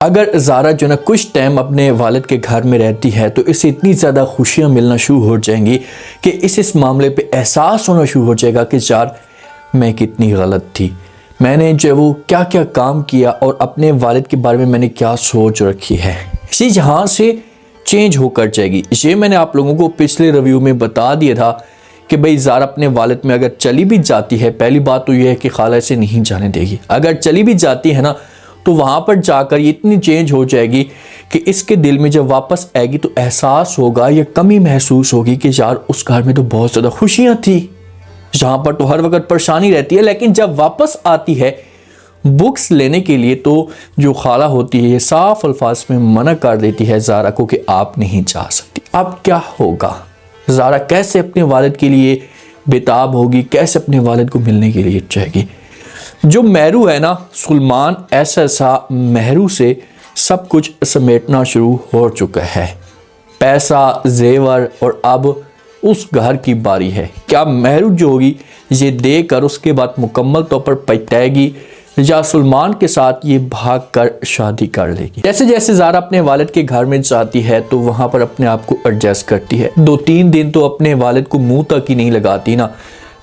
اگر زارا جو نا کچھ ٹائم اپنے والد کے گھر میں رہتی ہے تو اسے اتنی زیادہ خوشیاں ملنا شروع ہو جائیں گی کہ اس معاملے پہ احساس ہونا شروع ہو جائے گا کہ یار میں کتنی غلط تھی، میں نے جو وہ کیا کیا کام کیا اور اپنے والد کے بارے میں میں نے کیا سوچ رکھی ہے، اسی جہاں سے چینج ہو کر جائے گی۔ یہ میں نے آپ لوگوں کو پچھلے ریویو میں بتا دیا تھا کہ بھئی زارا اپنے والد میں اگر چلی بھی جاتی ہے، پہلی بات تو یہ ہے کہ خالہ اسے نہیں جانے دے گی، اگر چلی بھی جاتی ہے نا تو وہاں پر جا کر یہ اتنی چینج ہو جائے گی کہ اس کے دل میں جب واپس آئے گی تو احساس ہوگا یا کمی محسوس ہوگی کہ یار اس گھر میں تو بہت زیادہ خوشیاں تھی، جہاں پر تو ہر وقت پریشانی رہتی ہے، لیکن جب واپس آتی ہے بکس لینے کے لیے تو جو خالہ ہوتی ہے یہ صاف الفاظ میں منع کر دیتی ہے زارا کو کہ آپ نہیں جا سکتی۔ اب کیا ہوگا؟ زارا کیسے اپنے والد کے لیے بےتاب ہوگی، کیسے اپنے والد کو ملنے کے لیے چاہے گی؟ جو مہرو ہے نا، سلمان ایسا مہرو سے سب کچھ سمیٹنا شروع ہو چکا ہے، پیسہ، زیور، اور اب اس گھر کی باری ہے۔ کیا مہرو جو ہوگی یہ دے کر اس کے بعد مکمل طور پر پچھتائے گی یا سلمان کے ساتھ یہ بھاگ کر شادی کر لے گی؟ جیسے جیسے زارا اپنے والد کے گھر میں جاتی ہے تو وہاں پر اپنے آپ کو ایڈجسٹ کرتی ہے، 2-3 دن تو اپنے والد کو منہ تک ہی نہیں لگاتی نا،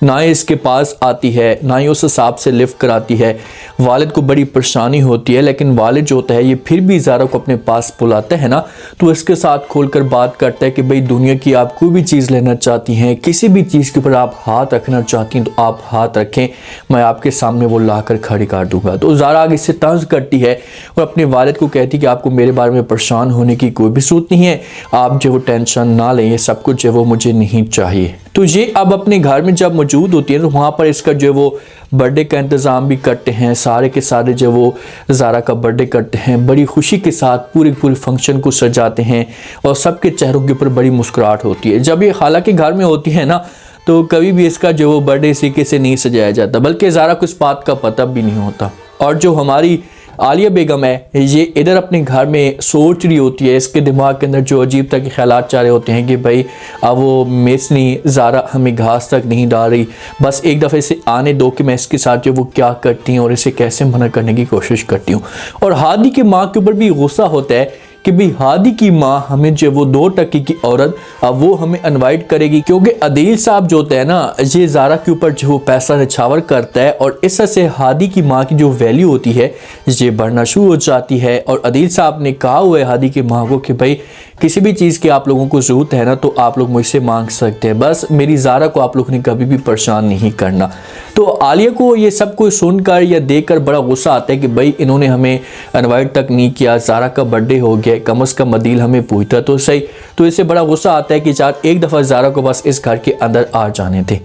نہ ہی اس کے پاس آتی ہے، نہ ہی اس حساب سے لفٹ کراتی ہے۔ والد کو بڑی پریشانی ہوتی ہے، لیکن والد جو ہوتا ہے یہ پھر بھی زارا کو اپنے پاس بلاتا ہے نا تو اس کے ساتھ کھول کر بات کرتا ہے کہ بھئی دنیا کی آپ کوئی بھی چیز لینا چاہتی ہیں، کسی بھی چیز کے اوپر آپ ہاتھ رکھنا چاہتی ہیں تو آپ ہاتھ رکھیں، میں آپ کے سامنے وہ لا کر کھڑی کر دوں گا۔ تو زارا آگے سے طنز کرتی ہے اور اپنے والد کو کہتی ہے کہ آپ کو میرے بارے میں پریشان ہونے کی کوئی بھی ضرورت نہیں ہے، آپ جو وہ ٹینشن نہ لیں، یہ سب کچھ جو وہ مجھے نہیں چاہیے۔ تو یہ اب اپنے گھر میں جب موجود ہوتی ہے تو وہاں پر اس کا جو وہ برتھڈے کا انتظام بھی کرتے ہیں، سارے کے سارے جو وہ زارا کا برتھڈے کرتے ہیں، بڑی خوشی کے ساتھ پورے فنکشن کو سجاتے ہیں اور سب کے چہروں کے اوپر بڑی مسکراہٹ ہوتی ہے۔ جب یہ خالہ کے گھر میں ہوتی ہے نا تو کبھی بھی اس کا جو وہ برتھڈے اس طریقے سے نہیں سجایا جاتا، بلکہ زارا کو اس بات کا پتہ بھی نہیں ہوتا۔ اور جو ہماری عالیہ بیگم ہے یہ ادھر اپنے گھر میں سوچ رہی ہوتی ہے، اس کے دماغ کے اندر جو عجیب طرح کے خیالات چاہ رہے ہوتے ہیں کہ بھئی اب وہ میسنی زارا ہمیں گھاس تک نہیں ڈال رہی، بس ایک دفعہ اسے آنے دو کہ میں اس کے ساتھ جو وہ کیا کرتی ہوں اور اسے کیسے منع کرنے کی کوشش کرتی ہوں۔ اور ہادی کی ماں کے اوپر بھی غصہ ہوتا ہے کہ بھی ہادی کی ماں ہمیں جو وہ 2 ٹکی کی عورت اب وہ ہمیں انوائٹ کرے گی، کیونکہ عدیل صاحب جو ہوتا ہے نا یہ زارا کے اوپر جو وہ پیسہ نچھاور کرتا ہے اور اس سے ہادی کی ماں کی جو ویلیو ہوتی ہے یہ بڑھنا شروع ہو جاتی ہے۔ اور عدیل صاحب نے کہا ہوا ہے ہادی کی ماں کو کہ بھائی کسی بھی چیز کی آپ لوگوں کو ضرورت ہے نا تو آپ لوگ مجھ سے مانگ سکتے ہیں، بس میری زارا کو آپ لوگ نے کبھی بھی پریشان نہیں کرنا۔ تو عالیہ کو یہ سب کچھ سن کر یا دیکھ کر بڑا غصہ آتا ہے کہ بھائی انہوں نے ہمیں انوائٹ تک نہیں کیا، زارا کا برتھڈے ہو گیا، کم از کم عدیل ہمیں پوچھتا تو صحیح۔ تو اسے بڑا غصہ آتا ہے کہ یار ایک دفعہ زارا کو بس اس گھر کے اندر آ جانے تھے۔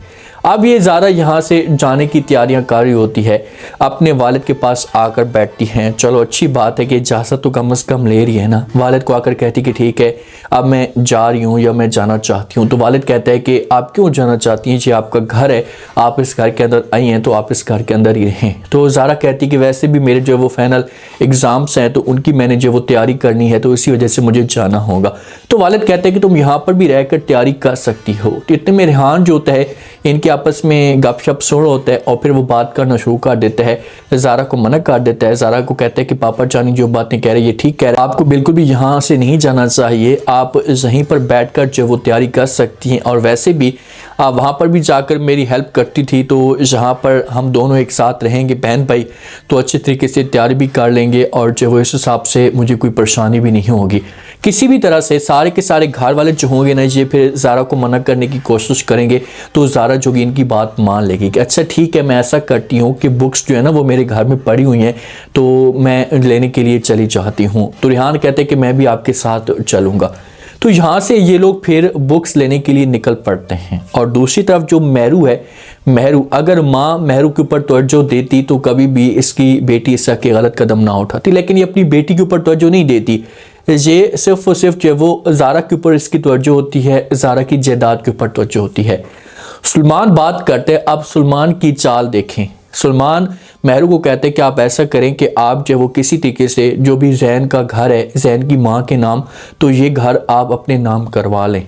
اب یہ زارا یہاں سے جانے کی تیاریاں کر رہی ہوتی ہے، اپنے والد کے پاس آ کر بیٹھتی ہیں، چلو اچھی بات ہے کہ اجازت تو کم از کم لے رہی ہے نا۔ والد کو آ کر کہتی کہ ٹھیک ہے اب میں جا رہی ہوں یا میں جانا چاہتی ہوں۔ تو والد کہتا ہے کہ آپ کیوں جانا چاہتی ہیں، یہ آپ کا گھر ہے، آپ اس گھر کے اندر آئی ہیں تو آپ اس گھر کے اندر ہی رہیں۔ تو زارا کہتی کہ ویسے بھی میرے جو وہ فائنل ایگزامس ہیں تو ان کی میں نے جو وہ تیاری کرنی ہے تو اسی وجہ سے مجھے جانا ہوگا۔ تو والد کہتے ہیں کہ تم یہاں پر بھی رہ کر تیاری کر سکتی ہو۔ تو اتنے میں ریحان جو ہوتا ہے ان کے آپس میں گپ شپ سن ہوتا ہے اور پھر وہ بات کرنا شروع کر دیتا ہے، زارا کو منع کر دیتا ہے، زارا کو کہتا ہے کہ پاپا جانی جو باتیں کہہ رہے ہیں یہ ٹھیک کہہ رہے ہیں، آپ کو بالکل بھی یہاں سے نہیں جانا چاہیے، آپ یہیں پر بیٹھ کر جو وہ تیاری کر سکتی ہیں، اور ویسے بھی آپ وہاں پر بھی جا کر میری ہیلپ کرتی تھی تو جہاں پر ہم دونوں ایک ساتھ رہیں گے بہن بھائی تو اچھے طریقے سے تیاری بھی کر لیں گے اور جو وہ اس حساب سے مجھے کوئی پریشانی بھی نہیں ہوگی۔ کسی بھی طرح سے سارے کے سارے گھر والے جو ہوں گے نا یہ پھر زارا کو منع کرنے کی کوشش کریں گے تو زارا جو ان کی بات مان لے گی کہ اچھا ٹھیک ہے میں ایسا کرتی ہوں کہ بکس جو ہے نا وہ میرے گھر میں پڑی ہوئی ہیں تو میں لینے کے لیے چلی جاتی ہوں۔ تو ریحان کہتے ہیں کہ میں بھی آپ کے ساتھ چلوں گا۔ تو یہاں سے یہ لوگ پھر بکس لینے کے لیے نکل پڑتے ہیں، اور دوسری طرف جو مہرو ہے، مہرو اگر ماں مہرو کے اوپر توجہ دیتی تو کبھی بھی اس کی بیٹی اس کے غلط قدم نہ اٹھاتی، لیکن یہ اپنی بیٹی کے اوپر توجہ نہیں دیتی، یہ صرف اور صرف جو وہ زارا کے اوپر اس کی توجہ ہوتی ہے، زارا کی جائیداد کے اوپر توجہ ہوتی ہے۔ سلمان بات کرتے ہیں، اب سلمان کی چال دیکھیں۔ سلمان مہرو کو کہتے ہیں کہ آپ ایسا کریں کہ آپ جو وہ کسی طریقے سے جو بھی زین کا گھر ہے زین کی ماں کے نام تو یہ گھر آپ اپنے نام کروا لیں۔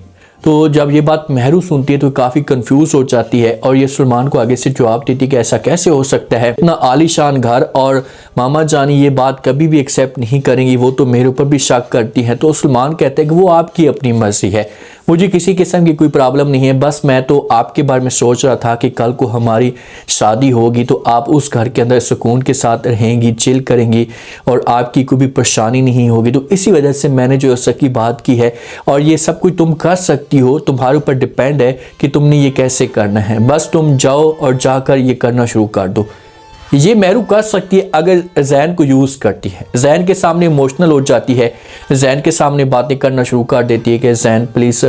تو جب یہ بات مہرو سنتی ہے تو کافی کنفیوز ہو جاتی ہے اور یہ سلمان کو آگے سے جواب دیتی ہے کہ ایسا کیسے ہو سکتا ہے، اتنا عالی شان گھر اور ماما جانی یہ بات کبھی بھی ایکسیپٹ نہیں کریں گی، وہ تو میرے اوپر بھی شک کرتی ہیں۔ تو سلمان کہتے ہیں کہ وہ آپ کی اپنی مرضی ہے، مجھے کسی قسم کی کوئی پرابلم نہیں ہے، بس میں تو آپ کے بارے میں سوچ رہا تھا کہ کل کو ہماری شادی ہوگی تو آپ اس گھر کے اندر سکون کے ساتھ رہیں گی، چل کریں گی اور آپ کی کوئی بھی پریشانی نہیں ہوگی، تو اسی وجہ سے میں نے جو سکی بات کی ہے اور یہ سب کچھ تم کر سکتی ہو، تمہارے اوپر ڈیپینڈ ہے کہ تم نے یہ کیسے کرنا ہے، بس تم جاؤ اور جا کر یہ کرنا شروع کر دو۔ یہ مہرو کر سکتی ہے اگر زین کو یوز کرتی ہے، زین کے سامنے ایموشنل ہو جاتی ہے، زین کے سامنے باتیں کرنا شروع کر دیتی ہے کہ زین پلیز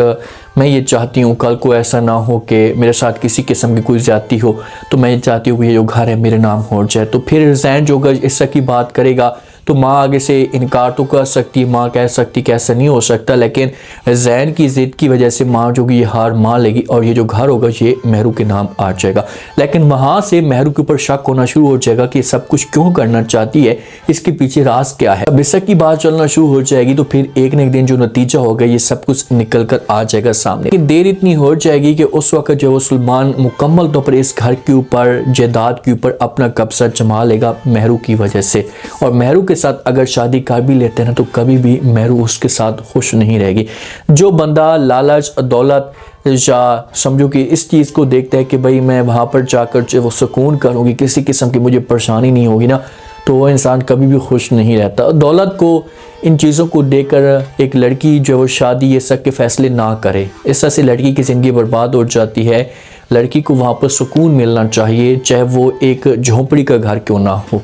میں یہ چاہتی ہوں کل کو ایسا نہ ہو کہ میرے ساتھ کسی قسم کی کوئی زیادتی ہو، تو میں یہ چاہتی ہوں کہ یہ جو گھر ہے میرے نام ہو جائے۔ تو پھر زین جو اس کی بات کرے گا تو ماں آگے سے انکار تو کر سکتی، ماں کہہ سکتی کہ ایسا نہیں ہو سکتا، لیکن زین کی ضد کی وجہ سے ماں جو یہ ہار مان لے گی اور یہ جو گھر ہوگا یہ مہرو کے نام آ جائے گا۔ لیکن وہاں سے مہرو کے اوپر شک ہونا شروع ہو جائے گا کہ یہ سب کچھ کیوں کرنا چاہتی ہے، اس کے پیچھے راز کیا ہے۔ اب اس کی بات چلنا شروع ہو جائے گی تو پھر ایک نہ ایک دن جو نتیجہ ہوگا یہ سب کچھ نکل کر آ جائے گا سامنے۔ لیکن دیر اتنی ہو جائے گی کہ اس وقت جو سلمان مکمل طور پر اس گھر کے اوپر، جائیداد کے اوپر اپنا قبضہ جما لے گا مہرو کی وجہ سے، اور مہرو کے ساتھ اگر شادی کر بھی لیتے ہیں تو کبھی بھی مہرو اس کے ساتھ خوش نہیں رہے گی۔ جو بندہ لالچ، دولت یا سمجھو کہ اس چیز کو دیکھتا ہے کہ بھئی میں وہاں پر جا کر جو وہ سکون کروں گی، کسی قسم کی مجھے پریشانی نہیں ہوگی نا، تو وہ انسان کبھی بھی خوش نہیں رہتا۔ دولت کو، ان چیزوں کو دیکھ کر ایک لڑکی جو وہ شادی یہ سب کے فیصلے نہ کرے، اس طرح سے لڑکی کی زندگی برباد ہو جاتی ہے۔ لڑکی کو وہاں پر سکون ملنا چاہیے، چاہے وہ ایک جھونپڑی کا گھر کیوں نہ ہو۔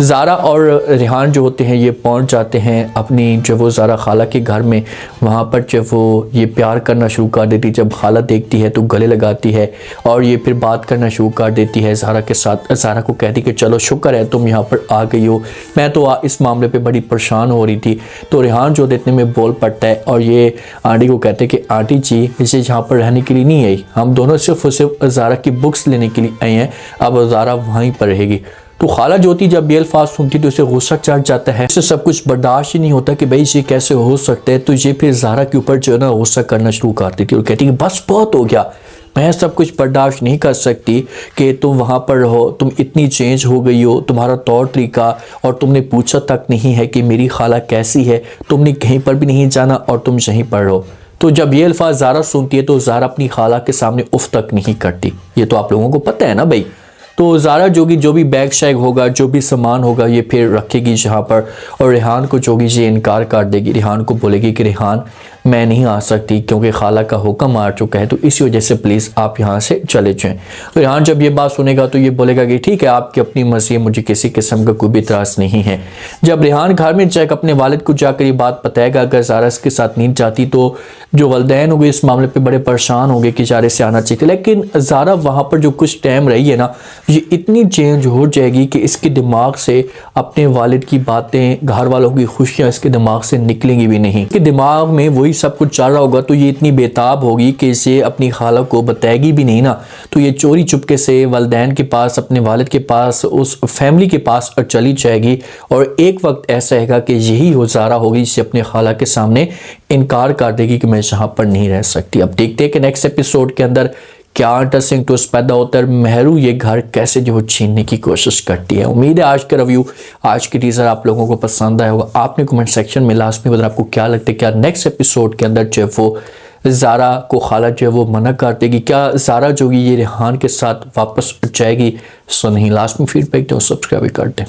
زارا اور ریحان جو ہوتے ہیں یہ پہنچ جاتے ہیں اپنی جو وہ زارا خالہ کے گھر میں، وہاں پر جب وہ یہ پیار کرنا شروع کر دیتی، جب خالہ دیکھتی ہے تو گلے لگاتی ہے اور یہ پھر بات کرنا شروع کر دیتی ہے زارا کے ساتھ۔ زارا کو کہتی کہ چلو شکر ہے تم یہاں پر آ گئی ہو، میں تو اس معاملے پہ بڑی پریشان ہو رہی تھی۔ تو ریحان جو اتنے میں بول پڑتا ہے اور یہ آنٹی کو کہتے کہ آنٹی جی اسے یہاں پر رہنے کے لیے نہیں آئی، ہم دونوں صرف زارا کی بکس لینے کے لیے آئے ہیں، اب زارا وہیں پر رہے گی۔ تو خالہ جو ہوتی جب یہ الفاظ سنتی تو اسے غصہ چڑھ جاتا ہے، اسے سب کچھ برداشت ہی نہیں ہوتا کہ بھئی یہ کیسے ہو سکتا ہے، تو یہ پھر زارا کے اوپر جو ہے نا غصہ کرنا شروع کر دیتی اور کہتی کہ بس بہت ہو گیا، میں سب کچھ برداشت نہیں کر سکتی کہ تم وہاں پر رہو، تم اتنی چینج ہو گئی ہو، تمہارا طور طریقہ، اور تم نے پوچھا تک نہیں ہے کہ میری خالہ کیسی ہے، تم نے کہیں پر بھی نہیں جانا اور تم یہیں پر رہو۔ تو جب یہ الفاظ زارا سنتی ہے تو زارا اپنی خالہ کے سامنے اف تک نہیں کرتی، یہ تو آپ لوگوں کو پتہ ہے نا بھائی۔ تو زارا جو بھی بیگ شیگ ہوگا، جو بھی سامان ہوگا یہ پھر رکھے گی جہاں پر، اور ریحان کو یہ انکار کر دے گی، ریحان کو بولے گی کہ ریحان میں نہیں آ سکتی کیونکہ خالہ کا حکم آ چکا ہے، تو اسی وجہ سے پلیز آپ یہاں سے چلے جائیں۔ تو ریحان جب یہ بات سنے گا تو یہ بولے گا کہ ٹھیک ہے آپ کی اپنی مرضی ہے، مجھے کسی قسم کا کوئی بھی اعتراض نہیں ہے۔ جب ریحان گھر میں جا کر اپنے والد کو جا کر یہ بات بتائے گا اگر زارا اس کے ساتھ نہیں جاتی تو جو والدین ہوں گے اس معاملے پہ بڑے پریشان ہوں گے کہ زارا سے آنا چاہیے، لیکن زارا وہاں پر جو کچھ ٹائم رہی ہے نا یہ اتنی چینج ہو جائے گی کہ اس کے دماغ سے اپنے والد کی باتیں، گھر والوں کی خوشیاں اس کے دماغ سے نکلیں گی بھی نہیں، اس کے دماغ میں وہی سب کچھ چل رہا ہوگا، تو یہ اتنی بےتاب ہوگی کہ اسے اپنی خالہ کو بتائے گی بھی نہیں نا، تو یہ چوری چپکے سے والدین کے پاس، اپنے والد کے پاس، اس فیملی کے پاس چلی جائے گی، اور ایک وقت ایسا ہے گا کہ یہی وہ زارا ہوگی جسے اپنے خالہ کے سامنے انکار کر دے گی کہ میں یہاں پر نہیں رہ سکتی۔ اب دیکھتے ہیں کہ نیکسٹ ایپیسوڈ کے اندر کیا انٹرسٹنگ ٹوسٹ پیدا ہوتا ہے، مہرو یہ گھر کیسے جو چھیننے کی کوشش کرتی ہے۔ امید ہے آج کا ریویو، آج کی ٹیزر آپ لوگوں کو پسند آیا ہوگا۔ آپ نے کمنٹ سیکشن میں لاسٹ میں بتانا آپ کو کیا لگتا ہے، کیا نیکسٹ ایپیسوڈ کے اندر جو وہ زارا کو خالہ جو وہ منع کر دے گی، کیا زارا جو یہ ریحان کے ساتھ واپس جائے گی؟ سو نہیں، لاسٹ میں فیڈ بیک دو، سبسکرائب کر دیں۔